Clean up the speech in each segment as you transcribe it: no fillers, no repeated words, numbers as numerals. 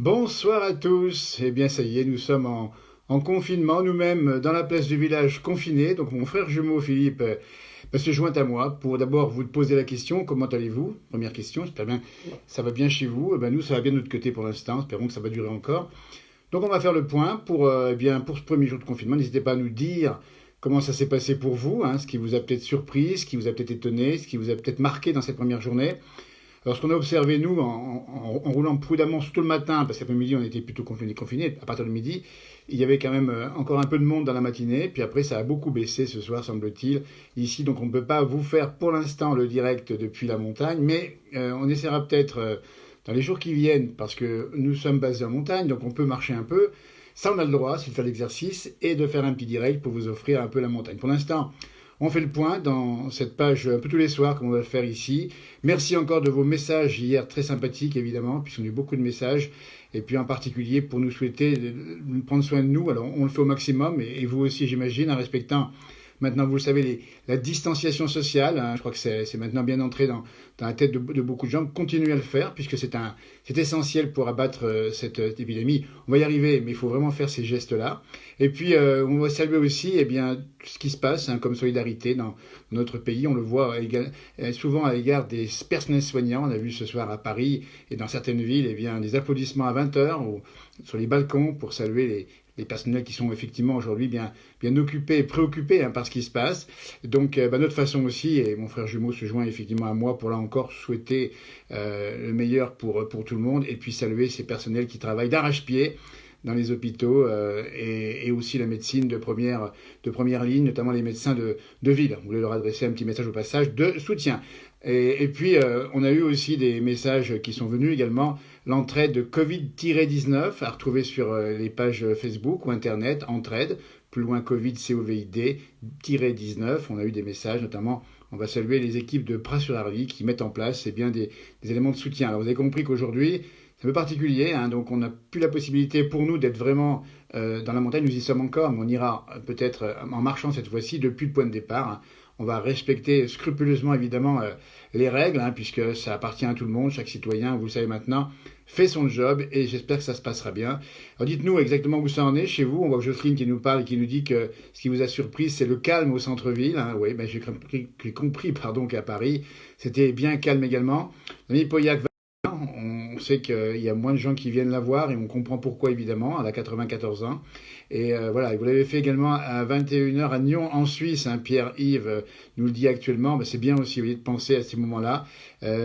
Bonsoir à tous. Eh bien, ça y est, nous sommes en confinement, nous-mêmes, dans la place du village confiné. Donc, mon frère jumeau Philippe se joint à moi pour d'abord vous poser la question, comment allez-vous? Première question, j'espère bien, ça va bien chez vous. Eh ben, nous, ça va bien de notre côté pour l'instant. Espérons que ça va durer encore. Donc, on va faire le point pour, pour ce premier jour de confinement. N'hésitez pas à nous dire comment ça s'est passé pour vous, hein, ce qui vous a peut-être surpris, ce qui vous a peut-être étonné, ce qui vous a peut-être marqué dans cette première journée. Alors, ce qu'on a observé, nous, en roulant prudemment, surtout le matin, parce qu'après-midi, on était plutôt confinés, à partir de midi, il y avait quand même encore un peu de monde dans la matinée, puis après, ça a beaucoup baissé ce soir, semble-t-il, ici. Donc, on ne peut pas vous faire pour l'instant le direct depuis la montagne, mais on essaiera peut-être dans les jours qui viennent, parce que nous sommes basés en montagne, donc on peut marcher un peu. Ça, on a le droit, c'est de faire l'exercice et de faire un petit direct pour vous offrir un peu la montagne. Pour l'instant, on fait le point dans cette page un peu tous les soirs, comme on va le faire ici. Merci encore de vos messages hier, très sympathiques évidemment, puisqu'on a eu beaucoup de messages. Et puis en particulier pour nous souhaiter de prendre soin de nous. Alors on le fait au maximum, et vous aussi j'imagine, en respectant maintenant, vous le savez, la distanciation sociale. Hein, je crois que c'est maintenant bien entré dans la tête de beaucoup de gens. Continuez à le faire, puisque c'est essentiel pour abattre cette épidémie. On va y arriver, mais il faut vraiment faire ces gestes-là. Et puis, on va saluer aussi eh bien, ce qui se passe hein, comme solidarité dans notre pays. On le voit souvent à l'égard des personnels soignants. On a vu ce soir à Paris et dans certaines villes eh bien, des applaudissements à 20 heures ou sur les balcons pour saluer les personnels qui sont effectivement aujourd'hui bien occupés et préoccupés hein, par ce qui se passe. Donc, notre façon aussi, et mon frère jumeau se joint effectivement à moi pour là encore souhaiter le meilleur pour tout le monde et puis saluer ces personnels qui travaillent d'arrache-pied dans les hôpitaux et aussi la médecine de première ligne, notamment les médecins de ville. On voulait leur adresser un petit message au passage de soutien. Et puis, on a eu aussi des messages qui sont venus également. L'entraide Covid-19 à retrouver sur les pages Facebook ou Internet, Entraide, plus loin Covid, COVID-19. On a eu des messages, notamment, on va saluer les équipes de Pras-sur-Arly qui mettent en place c'est bien des éléments de soutien. Alors, vous avez compris qu'aujourd'hui, c'est un peu particulier, hein, donc on n'a plus la possibilité pour nous d'être vraiment dans la montagne, nous y sommes encore, mais on ira peut-être en marchant cette fois-ci depuis le point de départ. Hein. On va respecter scrupuleusement évidemment les règles, hein, puisque ça appartient à tout le monde, chaque citoyen, vous le savez maintenant, fait son job et j'espère que ça se passera bien. Alors dites-nous exactement où ça en est chez vous. On voit Jocelyne qui nous parle et qui nous dit que ce qui vous a surpris, c'est le calme au centre-ville. Hein. Oui, ben, j'ai compris pardon, qu'à Paris, c'était bien calme également. L'ami Pauillac on sait qu'il y a moins de gens qui viennent la voir et on comprend pourquoi évidemment, elle a 94 ans. Et voilà, vous l'avez fait également à 21 heures à Nyon en Suisse, hein, Pierre-Yves nous le dit actuellement, ben, c'est bien aussi vous voyez, de penser à ces moments-là.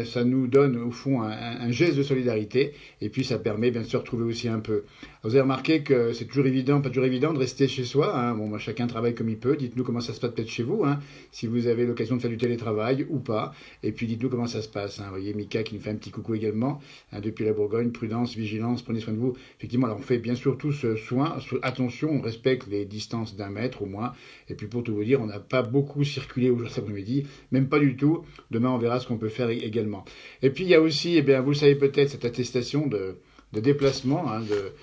Ça nous donne au fond un geste de solidarité et puis ça permet bien de se retrouver aussi un peu. Vous avez remarqué que c'est toujours évident, pas toujours évident de rester chez soi. Hein. Bon, moi, chacun travaille comme il peut. Dites-nous comment ça se passe peut-être chez vous, hein, si vous avez l'occasion de faire du télétravail ou pas. Et puis dites-nous comment ça se passe. Hein. Vous voyez Mika qui nous fait un petit coucou également hein, depuis la Bourgogne. Prudence, vigilance, prenez soin de vous. Effectivement, alors on fait bien sûr tous soin, attention, on respecte les distances d'un mètre au moins. Et puis pour tout vous dire, on n'a pas beaucoup circulé aujourd'hui cet après-midi, même pas du tout. Demain, on verra ce qu'on peut faire également. Et puis il y a aussi, eh bien, vous le savez peut-être, cette attestation de déplacement, hein, de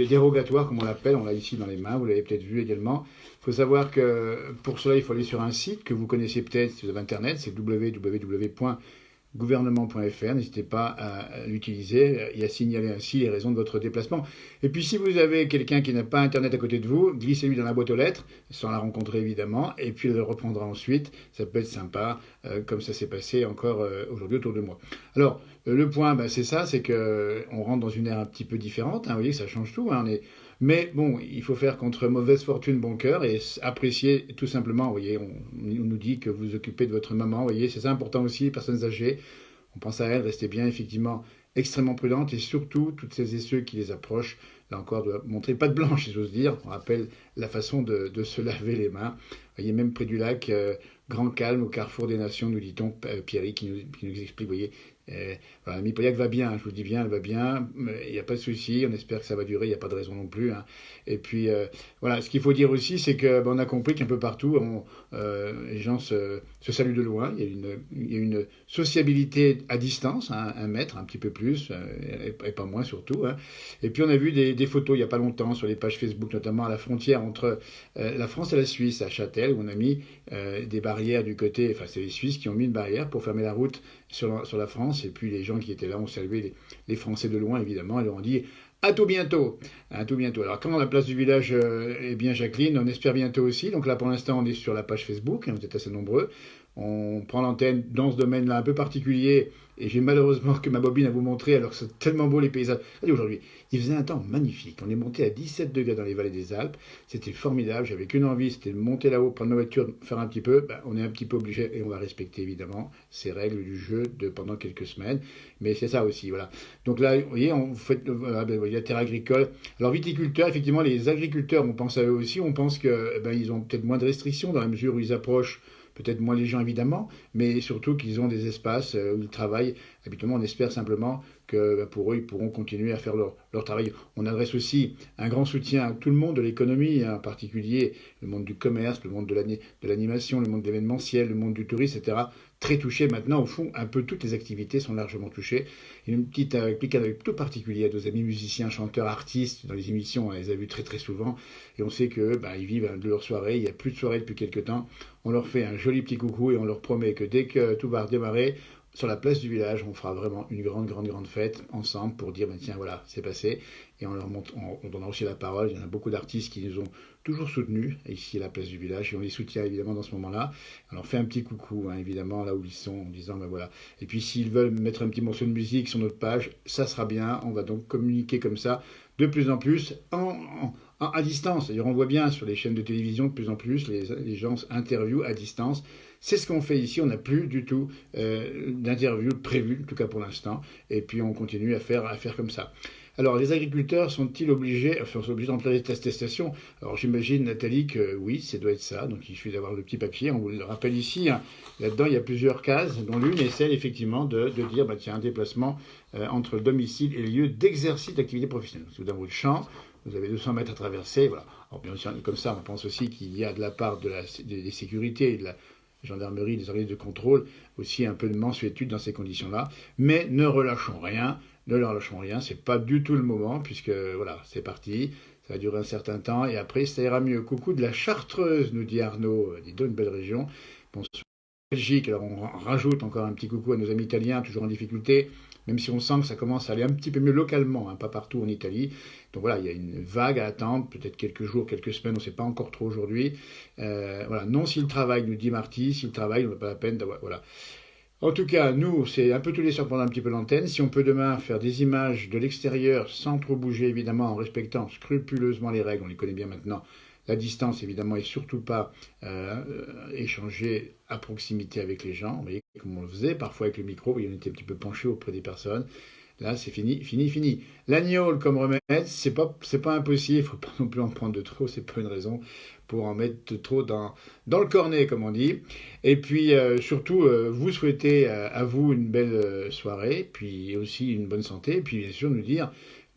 dérogatoire comme on l'appelle, on l'a ici dans les mains, vous l'avez peut-être vu également. Il faut savoir que pour cela, il faut aller sur un site que vous connaissez peut-être si vous avez Internet, c'est www.gouvernement.fr, n'hésitez pas à l'utiliser et à signaler ainsi les raisons de votre déplacement. Et puis si vous avez quelqu'un qui n'a pas Internet à côté de vous, glissez-lui dans la boîte aux lettres, sans la rencontrer évidemment, et puis elle le reprendra ensuite, ça peut être sympa, comme ça s'est passé encore aujourd'hui autour de moi. Alors, le point, ben, c'est ça, c'est qu'on rentre dans une ère un petit peu différente, hein, vous voyez, ça change tout, hein, mais bon, il faut faire contre mauvaise fortune bon cœur et apprécier tout simplement. Vous voyez, on nous dit que vous vous occupez de votre maman. Vous voyez, c'est ça important aussi, les personnes âgées. On pense à elles, restez bien effectivement extrêmement prudentes et surtout toutes celles et ceux qui les approchent. Là encore, doivent montrer pas de blanche, si j'ose dire. On rappelle la façon de se laver les mains. Vous voyez, même près du lac, grand calme au carrefour des nations, nous dit-on, Pierry qui nous explique, vous voyez, voilà, Miporiac va bien, je vous le dis bien, elle va bien, il n'y a pas de souci, on espère que ça va durer, il n'y a pas de raison non plus. Hein. Et puis, voilà, ce qu'il faut dire aussi, c'est que on a compris qu'un peu partout, les gens se saluent de loin, il y a une sociabilité à distance, hein, 1 mètre, un petit peu plus, et pas moins surtout. Hein. Et puis, on a vu des photos il n'y a pas longtemps sur les pages Facebook, notamment à la frontière entre la France et la Suisse, à Châtel, où on a mis des barrières du côté, enfin, c'est les Suisses qui ont mis une barrière pour fermer la route sur la France. Et puis les gens qui étaient là ont salué les Français de loin, évidemment, et leur ont dit à tout bientôt. À tout bientôt. Alors, quand la place du village est bien Jacqueline, on espère bientôt aussi. Donc là, pour l'instant, on est sur la page Facebook, hein, vous êtes assez nombreux. On prend l'antenne dans ce domaine-là un peu particulier. Et j'ai malheureusement que ma bobine à vous montrer, alors que c'est tellement beau les paysages. Regardez aujourd'hui, il faisait un temps magnifique. On est monté à 17 degrés dans les vallées des Alpes. C'était formidable. J'avais qu'une envie, c'était de monter là-haut, prendre ma voiture, faire un petit peu. Ben, on est un petit peu obligé et on va respecter évidemment ces règles du jeu pendant quelques semaines. Mais c'est ça aussi, voilà. Donc là, vous voyez, on fait voilà, ben, la terre agricole. Alors viticulteurs, effectivement, les agriculteurs, on pense à eux aussi. On pense que ben, ils ont peut-être moins de restrictions dans la mesure où ils approchent peut-être moins les gens évidemment, mais surtout qu'ils ont des espaces où ils travaillent. Habituellement, on espère simplement que pour eux, ils pourront continuer à faire leur travail. On adresse aussi un grand soutien à tout le monde de l'économie, hein, en particulier le monde du commerce, le monde de l'animation, le monde de l'événementiel, le monde du tourisme, etc. Très touché maintenant, au fond, un peu toutes les activités sont largement touchées. Une petite avec tout particulier à nos amis musiciens, chanteurs, artistes, dans les émissions, on les a vus très très souvent, et on sait que bah, ils vivent de leur soirée, il n'y a plus de soirée depuis quelques temps. On leur fait un joli petit coucou et on leur promet que dès que tout va redémarrer, sur la place du village, on fera vraiment une grande fête ensemble pour dire, ben tiens, voilà, c'est passé. Et on leur montre, on donnera aussi la parole. Il y en a beaucoup d'artistes qui nous ont toujours soutenus ici à la place du village et on les soutient évidemment dans ce moment-là. On leur fait un petit coucou, hein, évidemment, là où ils sont, en disant, ben voilà. Et puis s'ils veulent mettre un petit morceau de musique sur notre page, ça sera bien. On va donc communiquer comme ça de plus en plus à distance. C'est-à-dire, on voit bien sur les chaînes de télévision de plus en plus les gens interviewent à distance. C'est ce qu'on fait ici, on n'a plus du tout d'interview prévue, en tout cas pour l'instant, et puis on continue à faire comme ça. Alors, les agriculteurs sont-ils obligés, enfin, sont obligés d'employer cette attestation? Alors, j'imagine, Nathalie, que oui, ça doit être ça. Donc, il suffit d'avoir le petit papier. On vous le rappelle ici. Hein, là-dedans, il y a plusieurs cases, dont l'une est celle, effectivement, de dire, bah, tiens, un déplacement entre le domicile et le lieu d'exercice d'activité professionnelle. Si vous êtes dans votre champ, vous avez 200 mètres à traverser. Voilà. Alors, bien sûr, comme ça, on pense aussi qu'il y a de la part des sécurités et de la gendarmerie, des organismes de contrôle, aussi un peu de mansuétude dans ces conditions-là. Mais ne relâchons rien. Ne leur lâchons rien, c'est pas du tout le moment, puisque voilà, c'est parti, ça va durer un certain temps, et après ça ira mieux. Coucou de la Chartreuse, nous dit Arnaud, dis donc une belle région. Bonsoir Belgique, alors on rajoute encore un petit coucou à nos amis italiens, toujours en difficulté, même si on sent que ça commence à aller un petit peu mieux localement, hein, pas partout en Italie. Donc voilà, il y a une vague à attendre, peut-être quelques jours, quelques semaines, on ne sait pas encore trop aujourd'hui. Voilà, non s'il travaille, nous dit Marty, s'il travaille, on n'a pas la peine d'avoir. Voilà. En tout cas, nous, c'est un peu tous les soirs pendant un petit peu l'antenne. Si on peut demain faire des images de l'extérieur sans trop bouger, évidemment, en respectant scrupuleusement les règles, on les connaît bien maintenant, la distance, évidemment, et surtout pas échanger à proximité avec les gens. Vous voyez, comme on le faisait parfois avec le micro, on était un petit peu penché auprès des personnes. Là, c'est fini, fini, fini. L'agneau comme remède, c'est pas impossible. Il faut pas non plus en prendre de trop. C'est pas une raison pour en mettre de trop dans le cornet, comme on dit. Et puis, surtout, vous souhaitez à vous une belle soirée, puis aussi une bonne santé. Et puis, bien sûr, nous dire,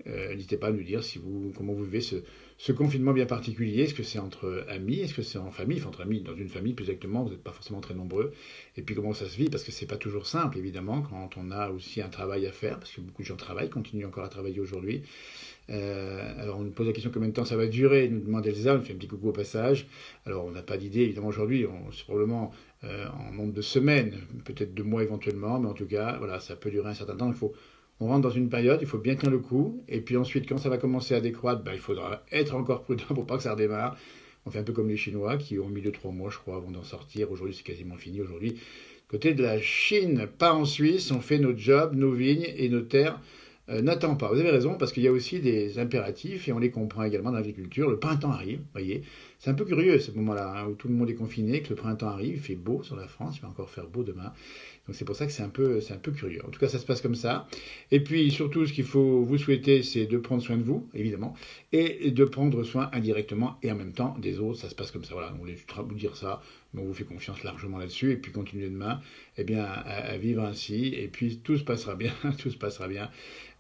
n'hésitez pas à nous dire si comment vous vivez ce confinement bien particulier. Est-ce que c'est entre amis? Est-ce que c'est en famille? Enfin, entre amis, dans une famille, plus exactement, vous n'êtes pas forcément très nombreux. Et puis, comment ça se vit? Parce que c'est pas toujours simple, évidemment, quand on a aussi un travail à faire, parce que beaucoup de gens travaillent, continuent encore à travailler aujourd'hui. Alors, on nous pose la question combien de temps ça va durer, nous demande Elsa, on fait un petit coucou au passage. Alors, on n'a pas d'idée, évidemment, aujourd'hui, c'est probablement en nombre de semaines, peut-être de mois éventuellement, mais en tout cas, voilà, ça peut durer un certain temps. On rentre dans une période, il faut bien tenir le coup, et puis ensuite, quand ça va commencer à décroître, ben, il faudra être encore prudent pour pas que ça redémarre. On fait un peu comme les Chinois qui ont mis 2 3 mois, je crois, avant d'en sortir. Aujourd'hui, c'est quasiment fini. Aujourd'hui, côté de la Chine, pas en Suisse, on fait notre job, nos vignes et nos terres n'attend pas. Vous avez raison, parce qu'il y a aussi des impératifs, et on les comprend également dans l'agriculture. Le printemps arrive, vous voyez. C'est un peu curieux, ce moment-là, hein, où tout le monde est confiné, que le printemps arrive, il fait beau sur la France, il va encore faire beau demain. Donc c'est pour ça que c'est un peu curieux. En tout cas, ça se passe comme ça. Et puis, surtout, ce qu'il faut vous souhaiter, c'est de prendre soin de vous, évidemment, et de prendre soin indirectement et en même temps des autres. Ça se passe comme ça. Voilà, on voulait vous dire ça, mais on vous fait confiance largement là-dessus. Et puis, continuez demain, eh bien, à vivre ainsi. Et puis, tout se passera bien, tout se passera bien.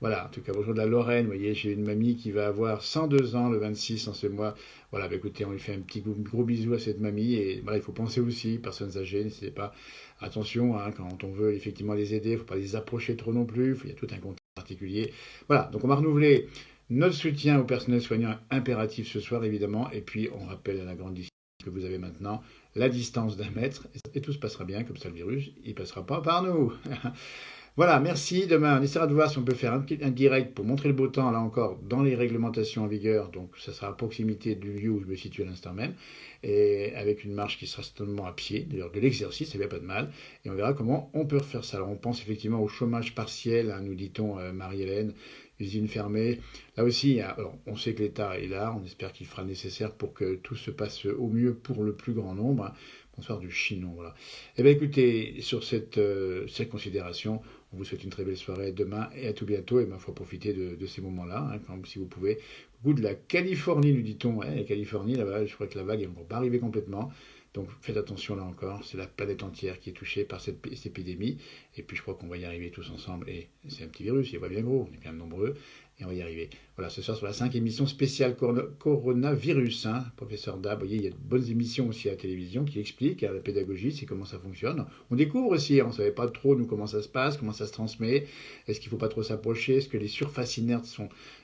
Voilà, en tout cas, bonjour de la Lorraine. Vous voyez, j'ai une mamie qui va avoir 102 ans le 26 en ce mois. Voilà, bah écoutez, on lui fait un petit gros bisou à cette mamie. Et voilà, il faut penser aussi, personnes âgées, n'hésitez pas. Attention, hein, quand on veut effectivement les aider, il ne faut pas les approcher trop non plus. Il y a tout un contexte particulier. Voilà, donc on va renouveler notre soutien au personnel soignant impératif ce soir, évidemment. Et puis, on rappelle à la grande distribution que vous avez maintenant la distance d'1 mètre, et tout se passera bien, comme ça le virus, il passera pas par nous. Voilà, merci. Demain, on essaiera de voir si on peut faire un direct pour montrer le beau temps, là encore, dans les réglementations en vigueur. Donc, ça sera à proximité du lieu où je me situe à l'instant même. Et avec une marche qui sera certainement à pied, d'ailleurs de l'exercice, ça ne fait pas de mal. Et on verra comment on peut refaire ça. Alors, on pense effectivement au chômage partiel, hein, nous dit-on, Marie-Hélène, usine fermée. Là aussi, alors, on sait que l'État est là. On espère qu'il fera le nécessaire pour que tout se passe au mieux pour le plus grand nombre. Hein. Bonsoir du Chinon, voilà. Eh bien, écoutez, sur cette considération, on vous souhaite une très belle soirée demain et à tout bientôt. Et ma foi, profitez de ces moments-là, hein, si vous pouvez. Au goût de la Californie, nous dit-on. La Californie, là-bas, je crois que la vague ne va pas arriver complètement. Donc faites attention là encore. C'est la planète entière qui est touchée par cette épidémie. Et puis je crois qu'on va y arriver tous ensemble. Et c'est un petit virus, il va bien gros. On est quand même nombreux. Et on va y arriver. Voilà, ce soir sur la 5 émission spéciale coronavirus, hein, professeur Dab. Vous voyez, il y a de bonnes émissions aussi à la télévision qui expliquent à la pédagogie, c'est comment ça fonctionne. On découvre aussi, on ne savait pas trop nous comment ça se passe, comment ça se transmet, est-ce qu'il ne faut pas trop s'approcher, est-ce que les surfaces inertes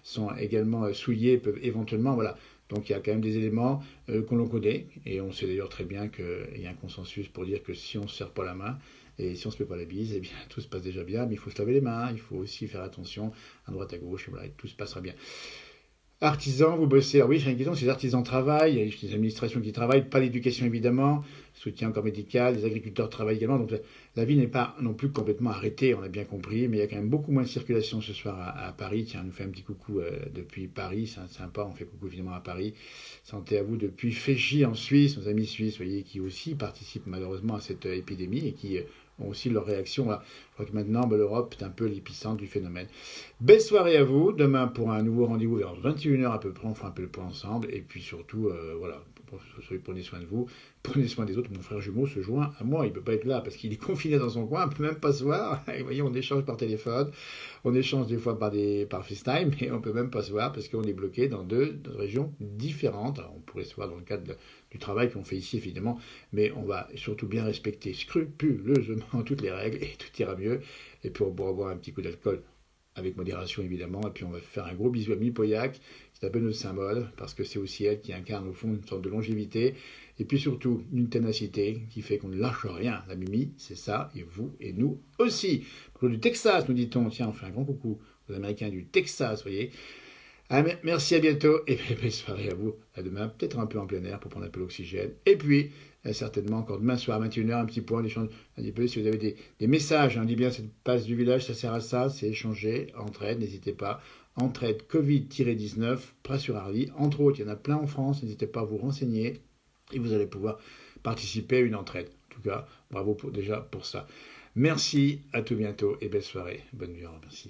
sont également souillées, peuvent éventuellement, voilà. Donc il y a quand même des éléments qu'on l'on connaît, et on sait d'ailleurs très bien qu'il y a un consensus pour dire que si on ne se serre pas la main, et si on ne se fait pas la bise, eh bien tout se passe déjà bien, mais il faut se laver les mains, il faut aussi faire attention à droite à gauche, et voilà, et tout se passera bien. Artisans, vous bossez. Alors oui, j'ai une question, si les artisans travaillent, il y a les administrations qui travaillent, pas l'éducation évidemment, soutien encore médical, les agriculteurs travaillent également, donc la vie n'est pas non plus complètement arrêtée, on a bien compris, mais il y a quand même beaucoup moins de circulation ce soir à Paris. Tiens, on nous fait un petit coucou depuis Paris, c'est sympa, on fait coucou évidemment à Paris. Santé à vous depuis Féchy en Suisse, nos amis suisses, vous voyez, qui aussi participent malheureusement à cette épidémie et qui ont aussi leur réaction. Là. Je crois que maintenant, l'Europe est un peu l'épicentre du phénomène. Belle soirée à vous. Demain, pour un nouveau rendez-vous vers 21 h à peu près, on fera un peu le point ensemble. Et puis surtout, voilà, prenez soin de vous, prenez soin des autres. Mon frère jumeau se joint à moi. Il ne peut pas être là parce qu'il est confiné dans son coin. On ne peut même pas se voir. Et vous voyez, on échange par téléphone. On échange des fois par FaceTime. Mais on ne peut même pas se voir parce qu'on est bloqué dans deux régions différentes. Alors, on pourrait se voir dans le cadre du travail qu'on fait ici, évidemment. Mais on va surtout bien respecter scrupuleusement toutes les règles et tout ira mieux. Et puis on pourra boire un petit coup d'alcool avec modération évidemment, et puis on va faire un gros bisou à Mipoyac, c'est un peu notre symbole, parce que c'est aussi elle qui incarne au fond une sorte de longévité, et puis surtout une ténacité qui fait qu'on ne lâche rien. La Mimi, c'est ça, et vous et nous aussi. Pour du Texas, nous dit-on, tiens, on fait un grand coucou aux Américains du Texas, vous voyez. Ah, merci, à bientôt, et belle soirée à vous, à demain, peut-être un peu en plein air pour prendre un peu l'oxygène, et puis certainement encore demain soir à 21 h, un petit point d'échange, un petit peu, si vous avez des messages, on dit bien cette passe du village, ça sert à ça, c'est échanger, entraide, n'hésitez pas, entraide Covid-19, près sur Arly, entre autres, il y en a plein en France, n'hésitez pas à vous renseigner, et vous allez pouvoir participer à une entraide. En tout cas, bravo déjà pour ça. Merci, à tout bientôt, et belle soirée, bonne nuit, merci.